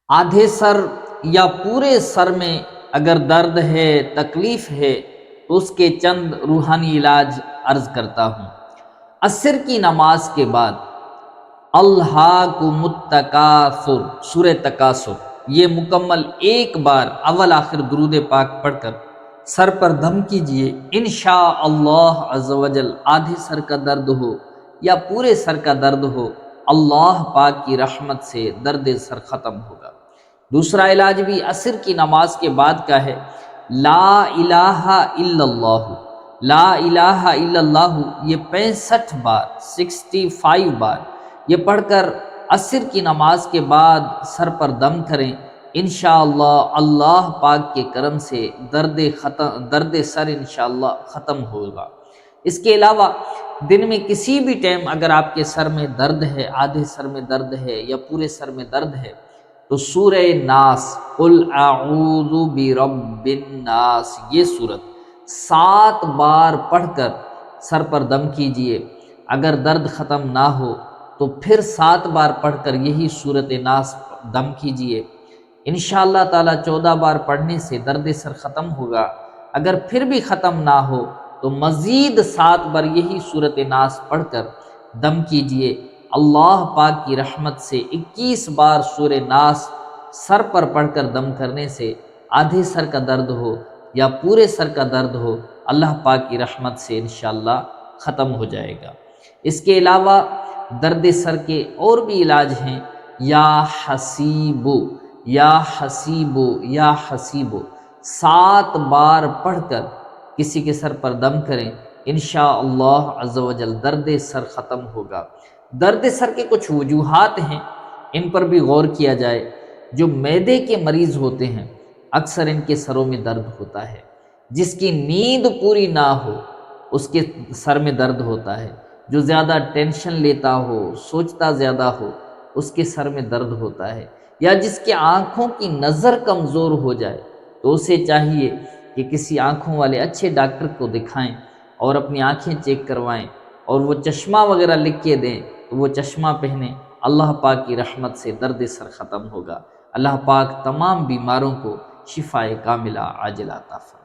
آدھے سر یا پورے سر میں اگر درد ہے، تکلیف ہے، تو اس کے چند روحانی علاج عرض کرتا ہوں۔ عصر کی نماز کے بعد الہاکم التکاثر، سورہ تکاثر، یہ مکمل ایک بار اول آخر درود پاک پڑھ کر سر پر دم کیجئے، انشاءاللہ عز و جل آدھے سر کا درد ہو یا پورے سر کا درد ہو، اللہ پاک کی رحمت سے درد سر ختم ہوگا۔ دوسرا علاج بھی عصر کی نماز کے بعد کا ہے، لا الہ الا اللہ، لا الہ الا اللہ، یہ 65 بار، 65 بار یہ پڑھ کر عصر کی نماز کے بعد سر پر دم کریں، انشاءاللہ اللہ پاک کے کرم سے درد سر انشاءاللہ ختم ہوگا۔ اس کے علاوہ دن میں کسی بھی ٹائم اگر آپ کے سر میں درد ہے، آدھے سر میں درد ہے یا پورے سر میں درد ہے، تو سورہ ناس، قل اعوذ برب الناس، یہ سورت 7 بار پڑھ کر سر پر دم کیجئے۔ اگر درد ختم نہ ہو تو پھر 7 بار پڑھ کر یہی سورت ناس دم کیجئے، انشاءاللہ تعالی 14 بار پڑھنے سے درد سر ختم ہوگا۔ اگر پھر بھی ختم نہ ہو تو مزید 7 بار یہی سورت ناس پڑھ کر دم کیجئے، اللہ پاک کی رحمت سے 21 بار سورہ ناس سر پر پڑھ کر دم کرنے سے آدھے سر کا درد ہو یا پورے سر کا درد ہو، اللہ پاک کی رحمت سے انشاءاللہ ختم ہو جائے گا۔ اس کے علاوہ درد سر کے اور بھی علاج ہیں، یا حسیبو، یا حسیبو، یا حسیبو، 7 بار پڑھ کر کسی کے سر پر دم کریں، انشاءاللہ عز و جل درد سر ختم ہوگا۔ درد سر کے کچھ وجوہات ہیں، ان پر بھی غور کیا جائے۔ جو معدے کے مریض ہوتے ہیں اکثر ان کے سروں میں درد ہوتا ہے، جس کی نیند پوری نہ ہو اس کے سر میں درد ہوتا ہے، جو زیادہ ٹینشن لیتا ہو، سوچتا زیادہ ہو، اس کے سر میں درد ہوتا ہے، یا جس کے آنکھوں کی نظر کمزور ہو جائے تو اسے چاہیے کہ کسی آنکھوں والے اچھے ڈاکٹر کو دکھائیں اور اپنی آنکھیں چیک کروائیں، اور وہ چشمہ وغیرہ لکھ کے دیں تو وہ چشمہ پہنیں، اللہ پاک کی رحمت سے درد سر ختم ہوگا۔ اللہ پاک تمام بیماروں کو شفائے کاملہ عاجلہ عطا فرمائے۔